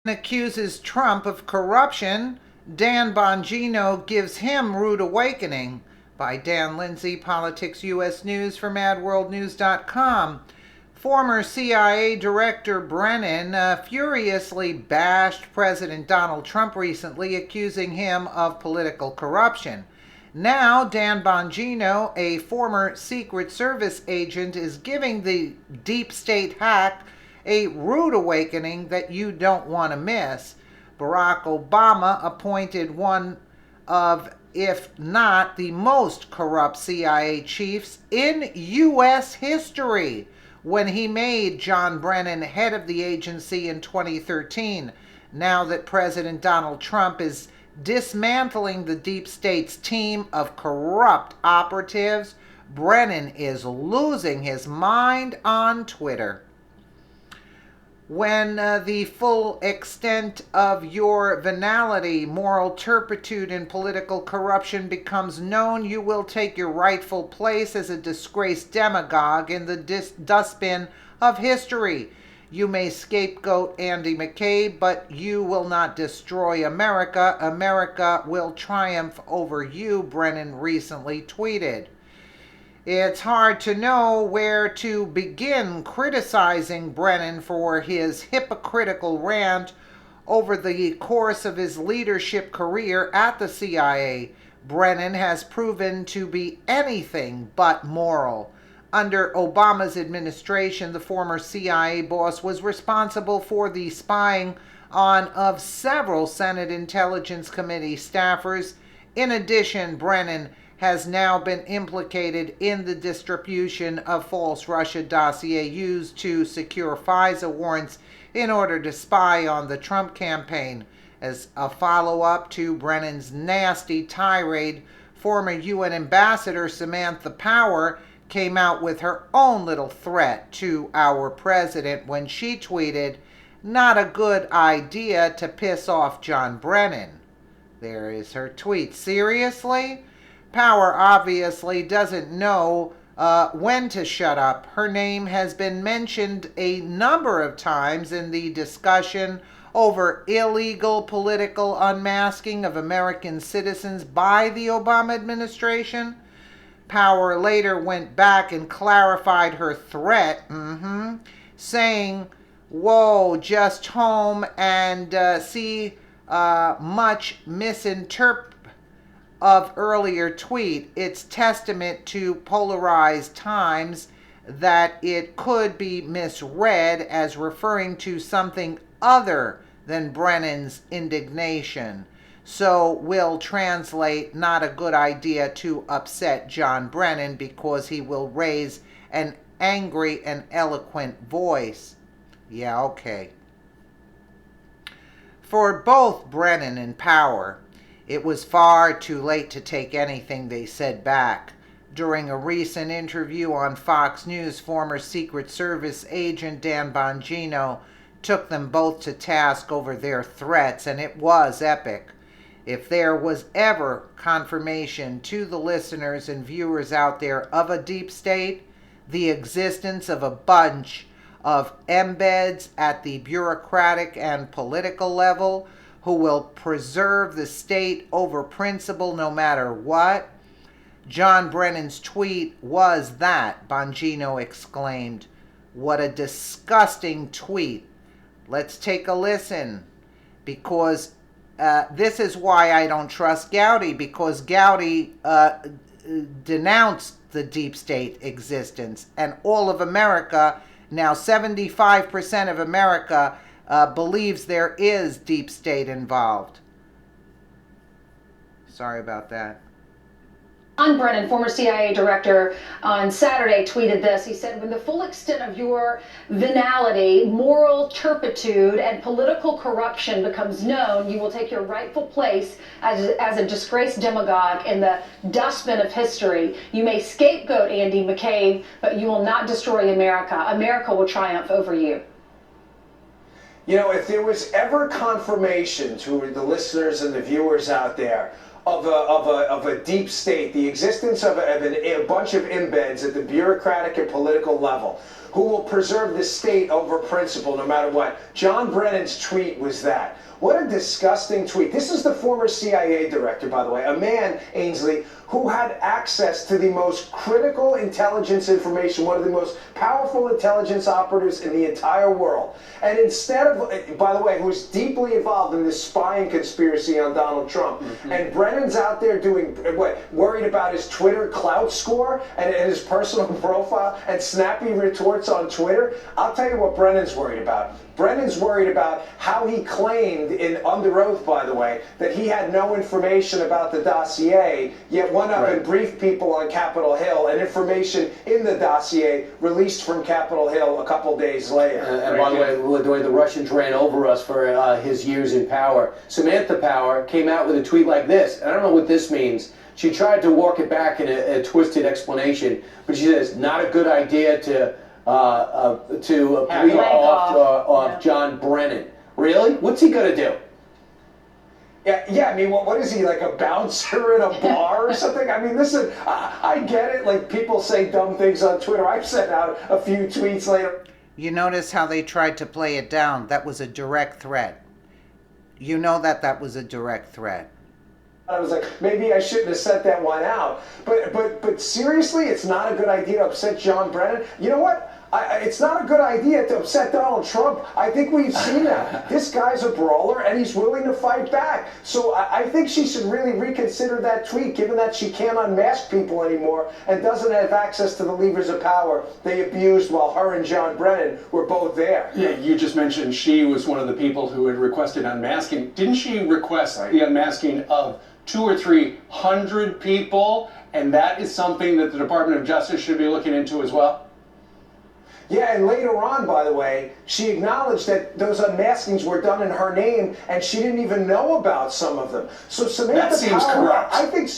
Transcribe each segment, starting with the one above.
accuses Trump of corruption. Dan Bongino gives him rude awakening. By Dan Lindsay, Politics U.S. News from AdWorldNews.com. Former CIA Director Brennan furiously bashed President Donald Trump recently, accusing him of political corruption. Now, Dan Bongino, a former Secret Service agent, is giving the deep state hack a rude awakening that you don't want to miss. Barack Obama appointed one of, if not the most corrupt CIA chiefs in U.S. history when he made John Brennan head of the agency in 2013. Now that President Donald Trump is dismantling the deep state's team of corrupt operatives, Brennan is losing his mind on Twitter. When the full extent of your venality, moral turpitude, and political corruption becomes known, you will take your rightful place as a disgraced demagogue in the dustbin of history. You may scapegoat Andy McCabe, but you will not destroy America. America will triumph over you, Brennan recently tweeted. It's hard to know where to begin criticizing Brennan for his hypocritical rant over the course of his leadership career at the CIA. Brennan has proven to be anything but moral. Under Obama's administration, the former CIA boss was responsible for the spying on of several Senate Intelligence Committee staffers. In addition, Brennan has now been implicated in the distribution of false Russia dossier used to secure FISA warrants in order to spy on the Trump campaign. As a follow-up to Brennan's nasty tirade, former UN Ambassador Samantha Power came out with her own little threat to our president when she tweeted, "Not a good idea to piss off John Brennan." There is her tweet. Seriously? Power obviously doesn't know when to shut up. Her name has been mentioned a number of times in the discussion over illegal political unmasking of American citizens by the Obama administration. Power later went back and clarified her threat, saying, "Whoa, just home and see much misinterpret of earlier tweet. It's testament to polarized times that it could be misread as referring to something other than Brennan's indignation. So will translate, not a good idea to upset John Brennan because he will raise an angry and eloquent voice." Yeah, okay. For both Brennan and Power, it was far too late to take anything they said back. During a recent interview on Fox News, former Secret Service agent Dan Bongino took them both to task over their threats, and it was epic. If there was ever confirmation to the listeners and viewers out there of a deep state, the existence of a bunch of embeds at the bureaucratic and political level who will preserve the state over principle no matter what. John Brennan's tweet was that, Bongino exclaimed. What a disgusting tweet. Let's take a listen, because this is why I don't trust Gowdy, because Gowdy denounced the deep state existence, and all of America, now 75% of America, believes there is deep state involved. Sorry about that. John Brennan, former CIA director, on Saturday tweeted this. He said, "When the full extent of your venality, moral turpitude, and political corruption becomes known, you will take your rightful place as a disgraced demagogue in the dustbin of history. You may scapegoat Andy McCabe, but you will not destroy America. America will triumph over you." You know, if there was ever confirmation to the listeners and the viewers out there of a deep state, the existence of a bunch of embeds at the bureaucratic and political level who will preserve the state over principle no matter what. John Brennan's tweet was that. What a disgusting tweet. This is the former CIA director, by the way, a man, Ainsley, who had access to the most critical intelligence information, one of the most powerful intelligence operatives in the entire world. And instead of, by the way, who's deeply involved in this spying conspiracy on Donald Trump. And Brennan's out there doing, what, worried about his Twitter clout score and his personal profile and snappy retorts on Twitter. I'll tell you what Brennan's worried about. Brennan's worried about how he claimed, under oath, by the way, that he had no information about the dossier, yet went up and briefed people on Capitol Hill, and information in the dossier released from Capitol Hill a couple days later. And by the way the Russians ran over us for his years in power, Samantha Power came out with a tweet like this. And I don't know what this means. She tried to walk it back in a twisted explanation, but she says, not a good idea to bleed off John Brennan. Really? What's he going to do? Yeah, I mean, what is he, like a bouncer in a bar or something? I mean, listen, I get it. Like, people say dumb things on Twitter. I've sent out a few tweets later. You notice how they tried to play it down. That was a direct threat. You know that was a direct threat. I was like, maybe I shouldn't have sent that one out. But seriously, it's not a good idea to upset John Brennan. You know what? It's not a good idea to upset Donald Trump. I think we've seen that. This guy's a brawler, and he's willing to fight back. So I think she should really reconsider that tweet, given that she can't unmask people anymore and doesn't have access to the levers of power they abused while her and John Brennan were both there. Yeah, you just mentioned she was one of the people who had requested unmasking. Didn't she request the unmasking of 200 or 300 people? And that is something that the Department of Justice should be looking into as well? Yeah, and later on, by the way, she acknowledged that those unmaskings were done in her name, and she didn't even know about some of them. So Samantha that seems Power, corrupt. I think,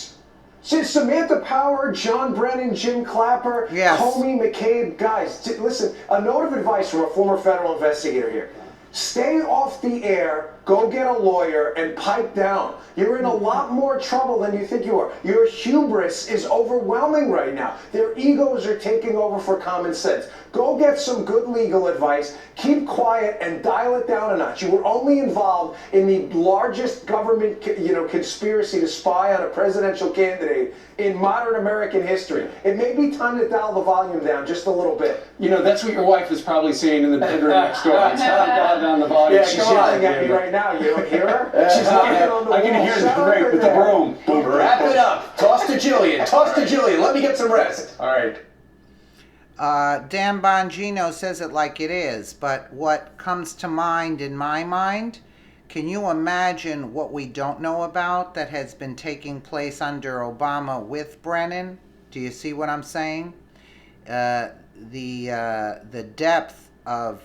since Samantha Power, John Brennan, Jim Clapper, Comey, McCabe, guys, listen, a note of advice from a former federal investigator here. Stay off the air, go get a lawyer, and pipe down. You're in a lot more trouble than you think you are. Your hubris is overwhelming right now. Their egos are taking over for common sense. Go get some good legal advice, keep quiet, and dial it down a notch. You were only involved in the largest government, conspiracy to spy on a presidential candidate in modern American history. It may be time to dial the volume down just a little bit. You know, that's what your wife is probably saying in the bedroom next door. It's not dial down the volume. Yeah, she's yelling at me right now. You don't hear her? She's knocking on the wall. I can hear the great with the broom. Wrap it up. Toss to Jillian. Toss to Jillian. Let me get some rest. All right. Dan Bongino says it like it is, but what comes to mind in my mind, can you imagine what we don't know about that has been taking place under Obama with Brennan? Do you see what I'm saying? The depth of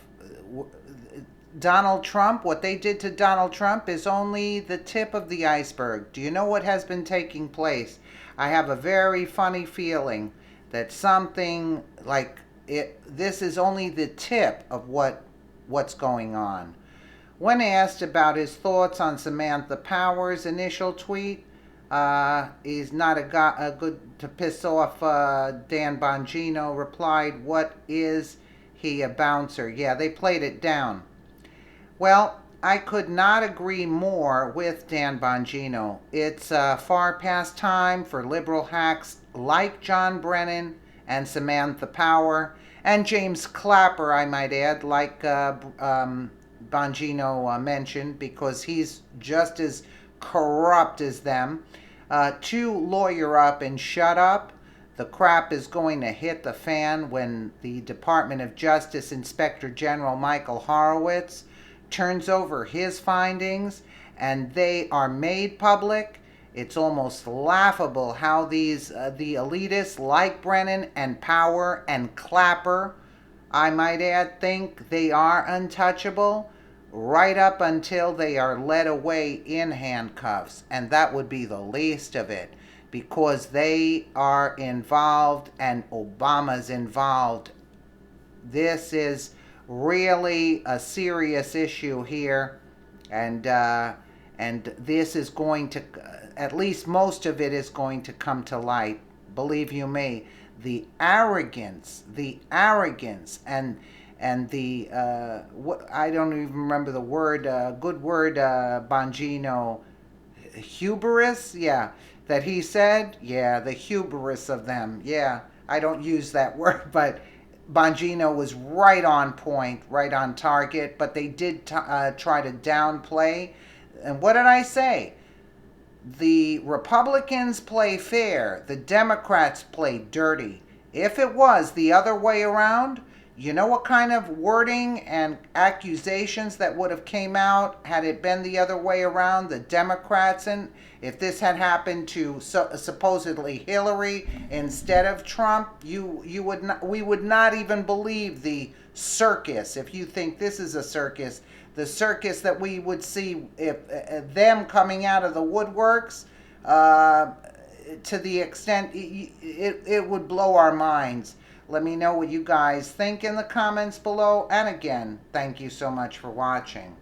Donald Trump, what they did to Donald Trump is only the tip of the iceberg. Do you know what has been taking place? I have a very funny feeling that something like this is only the tip of what's going on. When asked about his thoughts on Samantha Power's initial tweet, he's not a good to piss off. Dan Bongino replied, "What is he, a bouncer?" Yeah, they played it down. Well, I could not agree more with Dan Bongino. It's far past time for liberal hacks like John Brennan and Samantha Power, and James Clapper, I might add, like Bongino mentioned, because he's just as corrupt as them, to lawyer up and shut up. The crap is going to hit the fan when the Department of Justice Inspector General Michael Horowitz turns over his findings and they are made public. It's almost laughable how these the elitists like Brennan and Power and Clapper, I might add, think they are untouchable right up until they are led away in handcuffs. And that would be the least of it, because they are involved and Obama's involved. This is really a serious issue here, and this is going to at least most of it is going to come to light. Believe you me, the arrogance, and the what, I don't even remember the word, good word, Bongino, hubris, yeah, that he said, yeah, the hubris of them, yeah, I don't use that word, but Bongino was right on point, right on target, but they did try to downplay. And what did I say? The Republicans play fair, the Democrats play dirty. If it was the other way around, you know what kind of wording and accusations that would have came out had it been the other way around, the Democrats, and if this had happened to supposedly Hillary instead of Trump, we would not even believe the circus. If you think this is a circus, the circus that we would see if them coming out of the woodworks, to the extent it would blow our minds. Let me know what you guys think in the comments below. And again, thank you so much for watching.